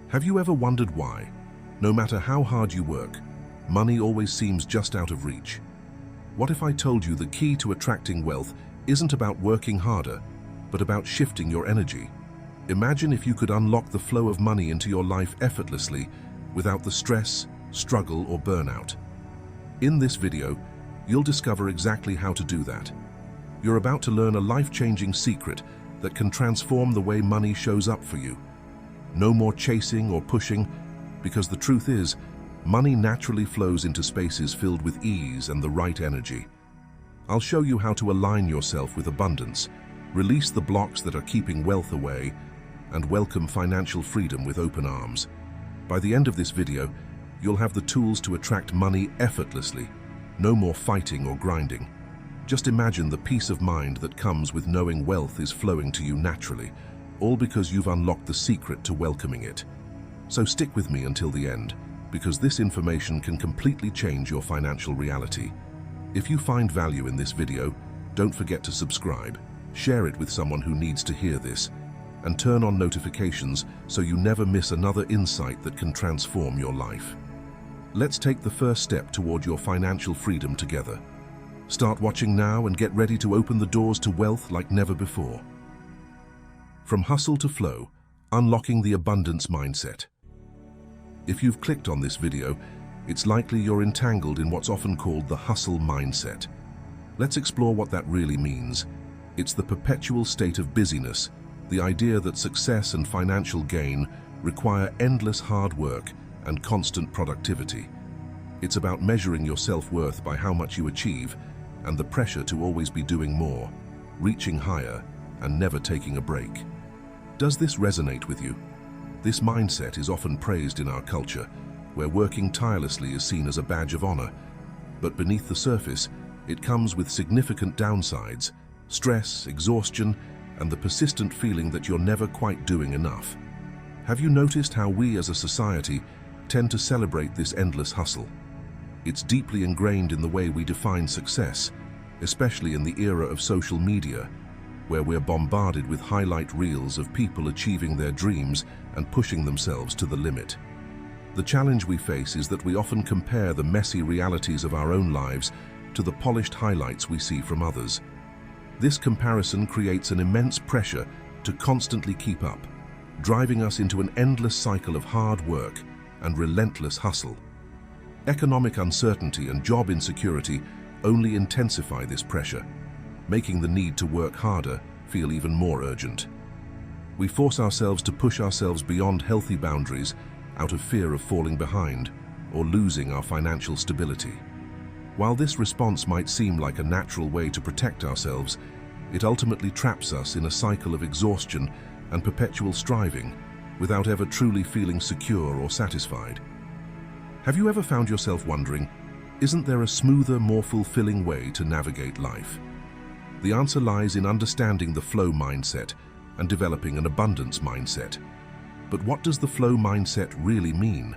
Have you ever wondered why, no matter how hard you work, money always seems just out of reach? What if I told you the key to attracting wealth isn't about working harder, but about shifting your energy? Imagine if you could unlock the flow of money into your life effortlessly, without the stress, struggle, or burnout. In this video, you'll discover exactly how to do that. You're about to learn a life-changing secret that can transform the way money shows up for you. No more chasing or pushing, because the truth is, money naturally flows into spaces filled with ease and the right energy. I'll show you how to align yourself with abundance, release the blocks that are keeping wealth away, and welcome financial freedom with open arms. By the end of this video, you'll have the tools to attract money effortlessly. No more fighting or grinding. Just imagine the peace of mind that comes with knowing wealth is flowing to you naturally, all because you've unlocked the secret to welcoming it. So stick with me until the end, because this information can completely change your financial reality. If you find value in this video, don't forget to subscribe, share it with someone who needs to hear this, and turn on notifications so you never miss another insight that can transform your life. Let's take the first step toward your financial freedom together. Start watching now and get ready to open the doors to wealth like never before. From hustle to flow, unlocking the abundance mindset. If you've clicked on this video, it's likely you're entangled in what's often called the hustle mindset. Let's explore what that really means. It's the perpetual state of busyness, the idea that success and financial gain require endless hard work and constant productivity. It's about measuring your self-worth by how much you achieve and the pressure to always be doing more, reaching higher, and never taking a break. Does this resonate with you? This mindset is often praised in our culture, where working tirelessly is seen as a badge of honor. But beneath the surface, it comes with significant downsides: stress, exhaustion, and the persistent feeling that you're never quite doing enough. Have you noticed how we as a society tend to celebrate this endless hustle? It's deeply ingrained in the way we define success, especially in the era of social media, where we're bombarded with highlight reels of people achieving their dreams and pushing themselves to the limit. The challenge we face is that we often compare the messy realities of our own lives to the polished highlights we see from others. This comparison creates an immense pressure to constantly keep up, driving us into an endless cycle of hard work and relentless hustle. Economic uncertainty and job insecurity only intensify this pressure, making the need to work harder feel even more urgent. We force ourselves to push ourselves beyond healthy boundaries out of fear of falling behind or losing our financial stability. While this response might seem like a natural way to protect ourselves, it ultimately traps us in a cycle of exhaustion and perpetual striving without ever truly feeling secure or satisfied. Have you ever found yourself wondering, isn't there a smoother, more fulfilling way to navigate life? The answer lies in understanding the flow mindset and developing an abundance mindset. But what does the flow mindset really mean?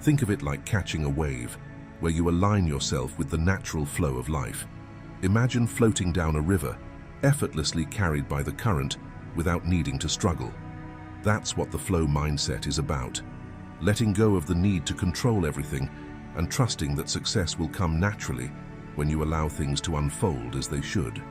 Think of it like catching a wave, where you align yourself with the natural flow of life. Imagine floating down a river, effortlessly carried by the current without needing to struggle. That's what the flow mindset is about. Letting go of the need to control everything and trusting that success will come naturally when you allow things to unfold as they should.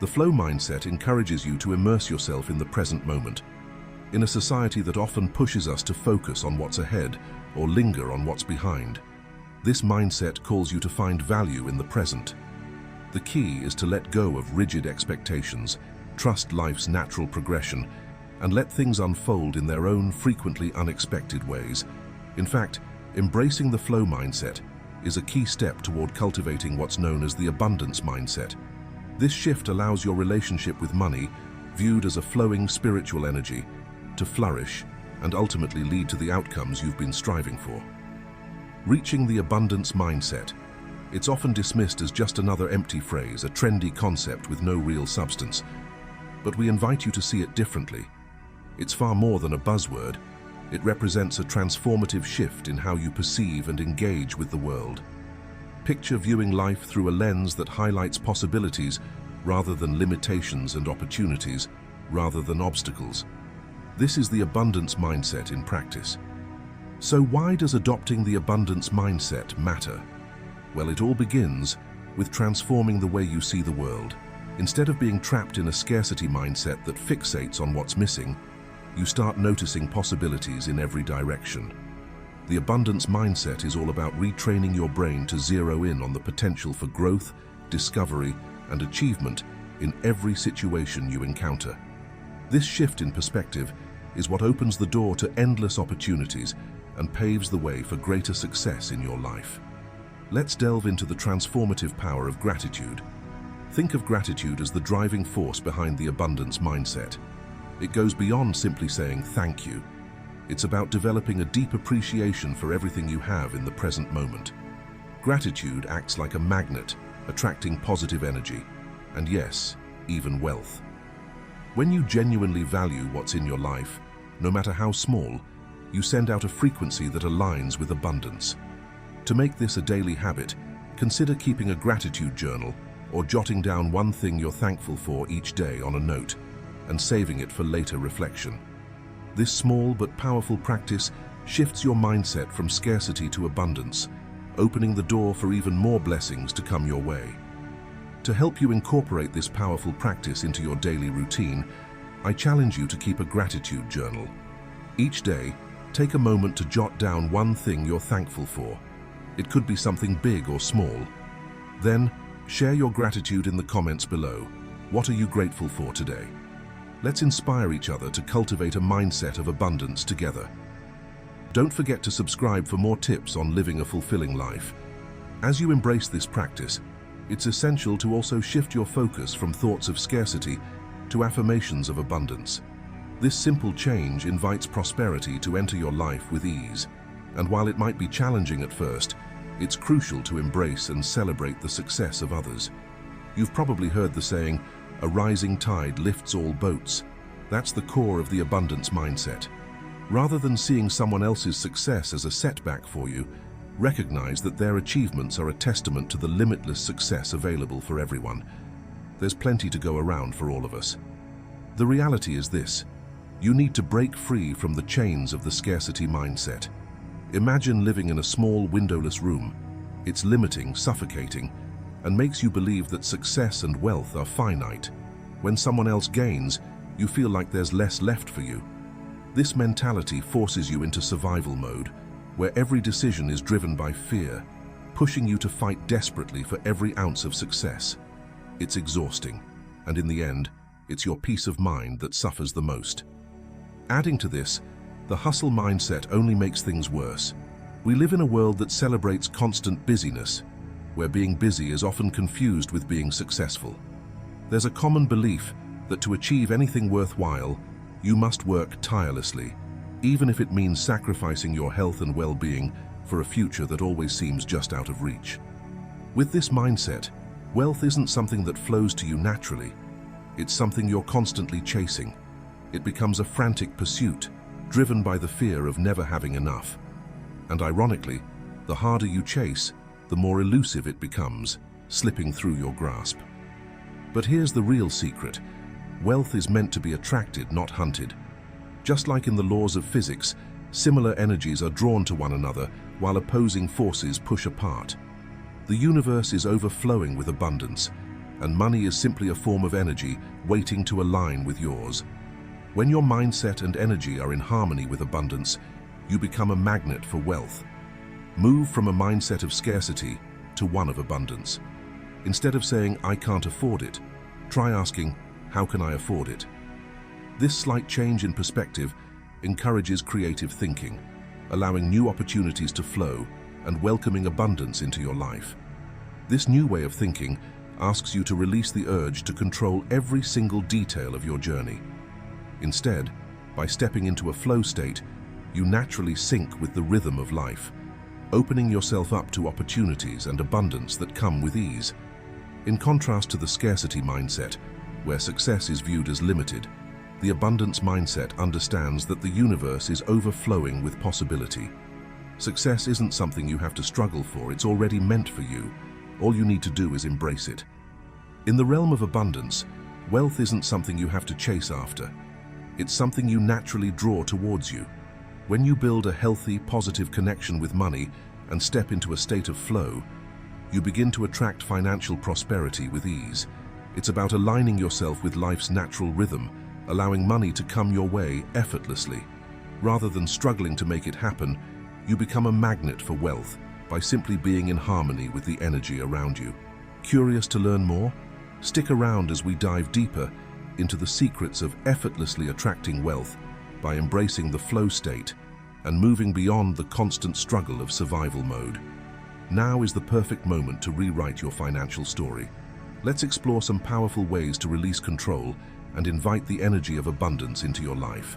The flow mindset encourages you to immerse yourself in the present moment. In a society that often pushes us to focus on what's ahead or linger on what's behind, this mindset calls you to find value in the present. The key is to let go of rigid expectations, trust life's natural progression, and let things unfold in their own frequently unexpected ways. In fact, embracing the flow mindset is a key step toward cultivating what's known as the abundance mindset. This shift allows your relationship with money, viewed as a flowing spiritual energy, to flourish and ultimately lead to the outcomes you've been striving for. Reaching the abundance mindset. It's often dismissed as just another empty phrase, a trendy concept with no real substance. But we invite you to see it differently. It's far more than a buzzword. It represents a transformative shift in how you perceive and engage with the world. Picture viewing life through a lens that highlights possibilities rather than limitations, and opportunities rather than obstacles. This is the abundance mindset in practice. So why does adopting the abundance mindset matter? Well, it all begins with transforming the way you see the world. Instead of being trapped in a scarcity mindset that fixates on what's missing, you start noticing possibilities in every direction. The abundance mindset is all about retraining your brain to zero in on the potential for growth, discovery, and achievement in every situation you encounter. This shift in perspective is what opens the door to endless opportunities and paves the way for greater success in your life. Let's delve into the transformative power of gratitude. Think of gratitude as the driving force behind the abundance mindset. It goes beyond simply saying thank you. It's about developing a deep appreciation for everything you have in the present moment. Gratitude acts like a magnet, attracting positive energy, and yes, even wealth. When you genuinely value what's in your life, no matter how small, you send out a frequency that aligns with abundance. To make this a daily habit, consider keeping a gratitude journal or jotting down one thing you're thankful for each day on a note and saving it for later reflection. This small but powerful practice shifts your mindset from scarcity to abundance, opening the door for even more blessings to come your way. To help you incorporate this powerful practice into your daily routine, I challenge you to keep a gratitude journal. Each day, take a moment to jot down one thing you're thankful for. It could be something big or small. Then, share your gratitude in the comments below. What are you grateful for today? Let's inspire each other to cultivate a mindset of abundance together. Don't forget to subscribe for more tips on living a fulfilling life. As you embrace this practice, it's essential to also shift your focus from thoughts of scarcity to affirmations of abundance. This simple change invites prosperity to enter your life with ease. And while it might be challenging at first, it's crucial to embrace and celebrate the success of others. You've probably heard the saying, "A rising tide lifts all boats." That's the core of the abundance mindset. Rather than seeing someone else's success as a setback for you, recognize that their achievements are a testament to the limitless success available for everyone. There's plenty to go around for all of us. The reality is this: you need to break free from the chains of the scarcity mindset. Imagine living in a small, windowless room. It's limiting, suffocating, and makes you believe that success and wealth are finite. When someone else gains, you feel like there's less left for you. This mentality forces you into survival mode, where every decision is driven by fear, pushing you to fight desperately for every ounce of success. It's exhausting, and in the end, it's your peace of mind that suffers the most. Adding to this, the hustle mindset only makes things worse. We live in a world that celebrates constant busyness, where being busy is often confused with being successful. There's a common belief that to achieve anything worthwhile, you must work tirelessly, even if it means sacrificing your health and well-being for a future that always seems just out of reach. With this mindset, wealth isn't something that flows to you naturally. It's something you're constantly chasing. It becomes a frantic pursuit, driven by the fear of never having enough. And ironically, the harder you chase, the more elusive it becomes, slipping through your grasp. But here's the real secret. Wealth is meant to be attracted, not hunted. Just like in the laws of physics, similar energies are drawn to one another while opposing forces push apart. The universe is overflowing with abundance, and money is simply a form of energy waiting to align with yours. When your mindset and energy are in harmony with abundance, you become a magnet for wealth. Move from a mindset of scarcity to one of abundance. Instead of saying, "I can't afford it," try asking, "How can I afford it?" This slight change in perspective encourages creative thinking, allowing new opportunities to flow and welcoming abundance into your life. This new way of thinking asks you to release the urge to control every single detail of your journey. Instead, by stepping into a flow state, you naturally sync with the rhythm of life, opening yourself up to opportunities and abundance that come with ease. In contrast to the scarcity mindset, where success is viewed as limited, the abundance mindset understands that the universe is overflowing with possibility. Success isn't something you have to struggle for, it's already meant for you. All you need to do is embrace it. In the realm of abundance, wealth isn't something you have to chase after. It's something you naturally draw towards you. When you build a healthy, positive connection with money and step into a state of flow, you begin to attract financial prosperity with ease. It's about aligning yourself with life's natural rhythm, allowing money to come your way effortlessly. Rather than struggling to make it happen, you become a magnet for wealth by simply being in harmony with the energy around you. Curious to learn more? Stick around as we dive deeper into the secrets of effortlessly attracting wealth by embracing the flow state and moving beyond the constant struggle of survival mode. Now is the perfect moment to rewrite your financial story. Let's explore some powerful ways to release control and invite the energy of abundance into your life.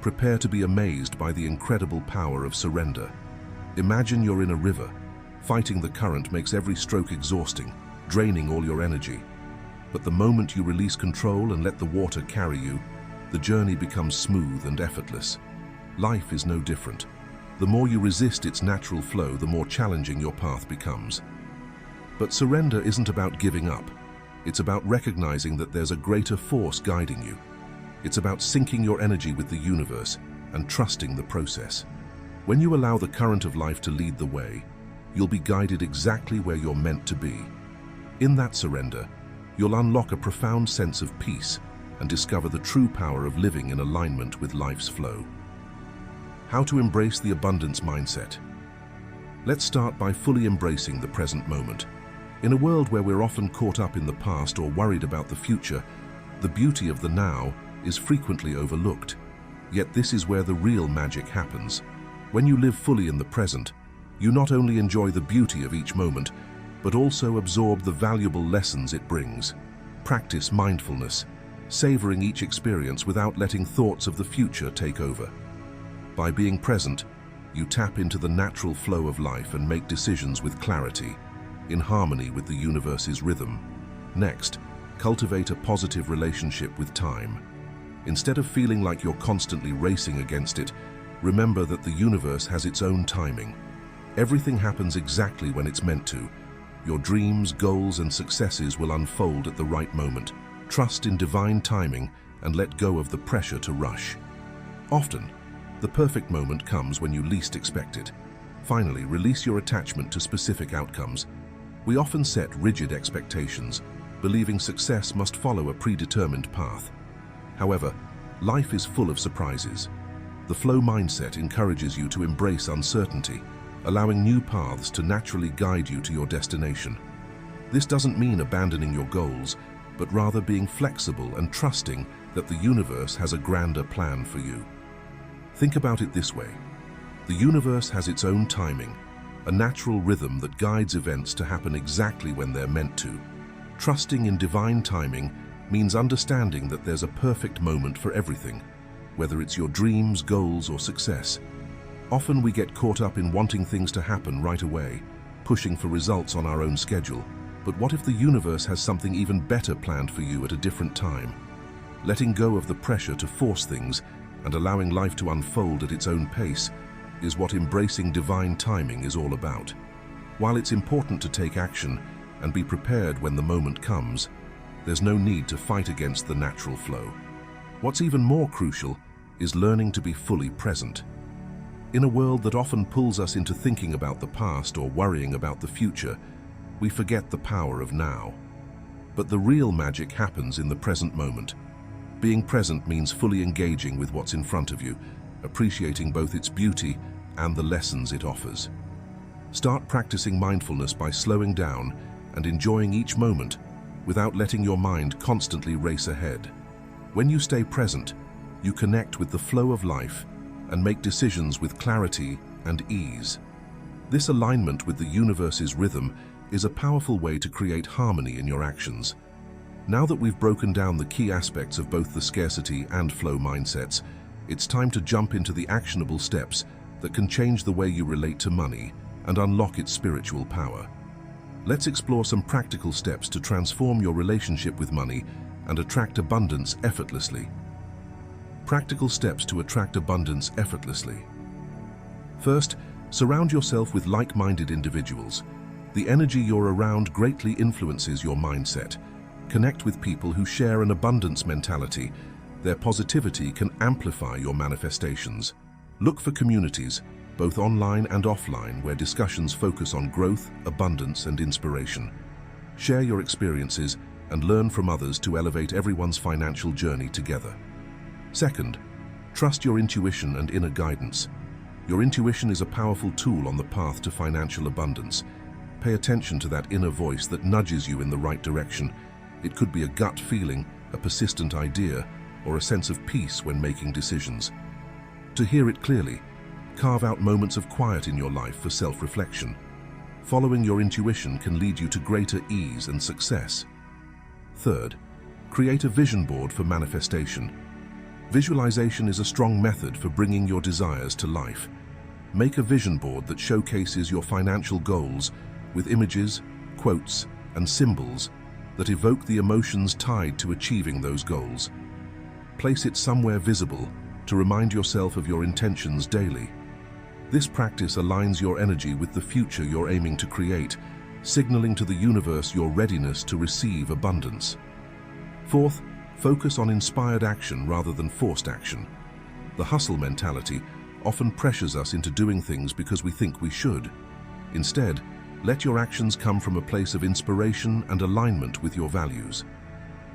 Prepare to be amazed by the incredible power of surrender. Imagine you're in a river. Fighting the current makes every stroke exhausting, draining all your energy. But the moment you release control and let the water carry you, the journey becomes smooth and effortless. Life is no different. The more you resist its natural flow, the more challenging your path becomes. But surrender isn't about giving up. It's about recognizing that there's a greater force guiding you. It's about syncing your energy with the universe and trusting the process. When you allow the current of life to lead the way, you'll be guided exactly where you're meant to be. In that surrender, you'll unlock a profound sense of peace and discover the true power of living in alignment with life's flow. How to embrace the abundance mindset? Let's start by fully embracing the present moment. In a world where we're often caught up in the past or worried about the future, the beauty of the now is frequently overlooked. Yet this is where the real magic happens. When you live fully in the present, you not only enjoy the beauty of each moment, but also absorb the valuable lessons it brings. Practice mindfulness, savoring each experience without letting thoughts of the future take over. By being present, you tap into the natural flow of life and make decisions with clarity, in harmony with the universe's rhythm. Next, cultivate a positive relationship with time. Instead of feeling like you're constantly racing against it, remember that the universe has its own timing. Everything happens exactly when it's meant to. Your dreams, goals, and successes will unfold at the right moment. Trust in divine timing and let go of the pressure to rush. Often, the perfect moment comes when you least expect it. Finally, release your attachment to specific outcomes. We often set rigid expectations, believing success must follow a predetermined path. However, life is full of surprises. The flow mindset encourages you to embrace uncertainty, allowing new paths to naturally guide you to your destination. This doesn't mean abandoning your goals, but rather being flexible and trusting that the universe has a grander plan for you. Think about it this way. The universe has its own timing, a natural rhythm that guides events to happen exactly when they're meant to. Trusting in divine timing means understanding that there's a perfect moment for everything, whether it's your dreams, goals, or success. Often we get caught up in wanting things to happen right away, pushing for results on our own schedule. But what if the universe has something even better planned for you at a different time? Letting go of the pressure to force things and allowing life to unfold at its own pace is what embracing divine timing is all about. While it's important to take action and be prepared when the moment comes, there's no need to fight against the natural flow. What's even more crucial is learning to be fully present. In a world that often pulls us into thinking about the past or worrying about the future, we forget the power of now. But the real magic happens in the present moment. Being present means fully engaging with what's in front of you, appreciating both its beauty and the lessons it offers. Start practicing mindfulness by slowing down and enjoying each moment without letting your mind constantly race ahead. When you stay present, you connect with the flow of life and make decisions with clarity and ease. This alignment with the universe's rhythm is a powerful way to create harmony in your actions. Now that we've broken down the key aspects of both the scarcity and flow mindsets, it's time to jump into the actionable steps that can change the way you relate to money and unlock its spiritual power. Let's explore some practical steps to transform your relationship with money and attract abundance effortlessly. Practical steps to attract abundance effortlessly. First, surround yourself with like-minded individuals. The energy you're around greatly influences your mindset. Connect with people who share an abundance mentality Their positivity can amplify your manifestations. Look for communities, both online and offline, where discussions focus on growth, abundance, and inspiration. Share your experiences and learn from others to elevate everyone's financial journey together. Second, trust your intuition and inner guidance. Your intuition is a powerful tool on the path to financial abundance. Pay attention to that inner voice that nudges you in the right direction. It could be a gut feeling, a persistent idea, or a sense of peace when making decisions. To hear it clearly, carve out moments of quiet in your life for self-reflection. Following your intuition can lead you to greater ease and success. Third, create a vision board for manifestation. Visualization is a strong method for bringing your desires to life. Make a vision board that showcases your financial goals with images, quotes, and symbols that evoke the emotions tied to achieving those goals. Place it somewhere visible to remind yourself of your intentions daily. This practice aligns your energy with the future you're aiming to create, signaling to the universe your readiness to receive abundance. Fourth, focus on inspired action rather than forced action. The hustle mentality often pressures us into doing things because we think we should. Instead, let your actions come from a place of inspiration and alignment with your values.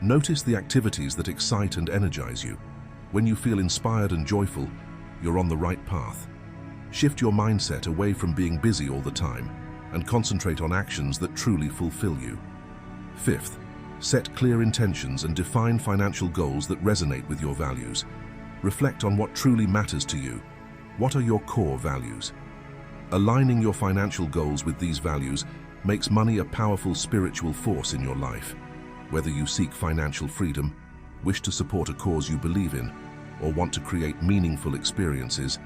Notice the activities that excite and energize you. When you feel inspired and joyful, you're on the right path. Shift your mindset away from being busy all the time and concentrate on actions that truly fulfill you. Fifth, set clear intentions and define financial goals that resonate with your values. Reflect on what truly matters to you. What are your core values? Aligning your financial goals with these values makes money a powerful spiritual force in your life. Whether you seek financial freedom, wish to support a cause you believe in, or want to create meaningful experiences,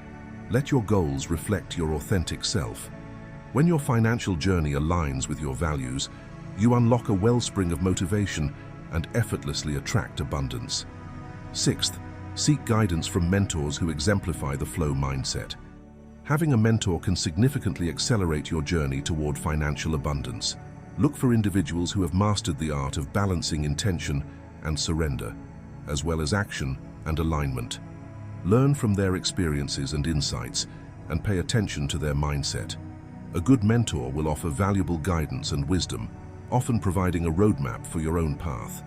let your goals reflect your authentic self. When your financial journey aligns with your values, you unlock a wellspring of motivation and effortlessly attract abundance. Sixth, seek guidance from mentors who exemplify the flow mindset. Having a mentor can significantly accelerate your journey toward financial abundance. Look for individuals who have mastered the art of balancing intention and surrender, as well as action and alignment. Learn from their experiences and insights, and pay attention to their mindset. A good mentor will offer valuable guidance and wisdom, often providing a roadmap for your own path.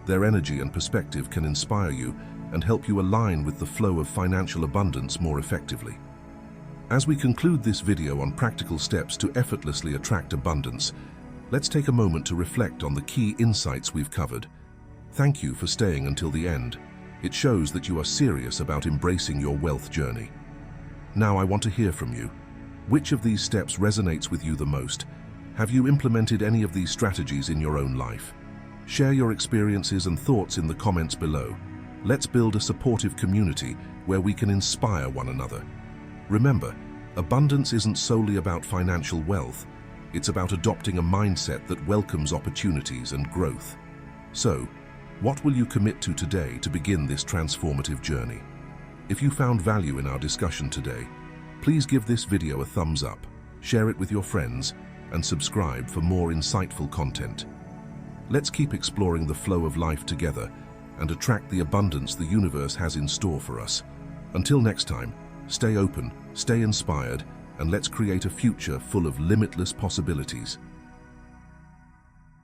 Their energy and perspective can inspire you and help you align with the flow of financial abundance more effectively. As we conclude this video on practical steps to effortlessly attract abundance, let's take a moment to reflect on the key insights we've covered. Thank you for staying until the end. It shows that you are serious about embracing your wealth journey. Now I want to hear from you. Which of these steps resonates with you the most? Have you implemented any of these strategies in your own life? Share your experiences and thoughts in the comments below. Let's build a supportive community where we can inspire one another. Remember, abundance isn't solely about financial wealth. It's about adopting a mindset that welcomes opportunities and growth. So, what will you commit to today to begin this transformative journey? If you found value in our discussion today, please give this video a thumbs up, share it with your friends, and subscribe for more insightful content. Let's keep exploring the flow of life together and attract the abundance the universe has in store for us. Until next time, stay open, stay inspired, and let's create a future full of limitless possibilities.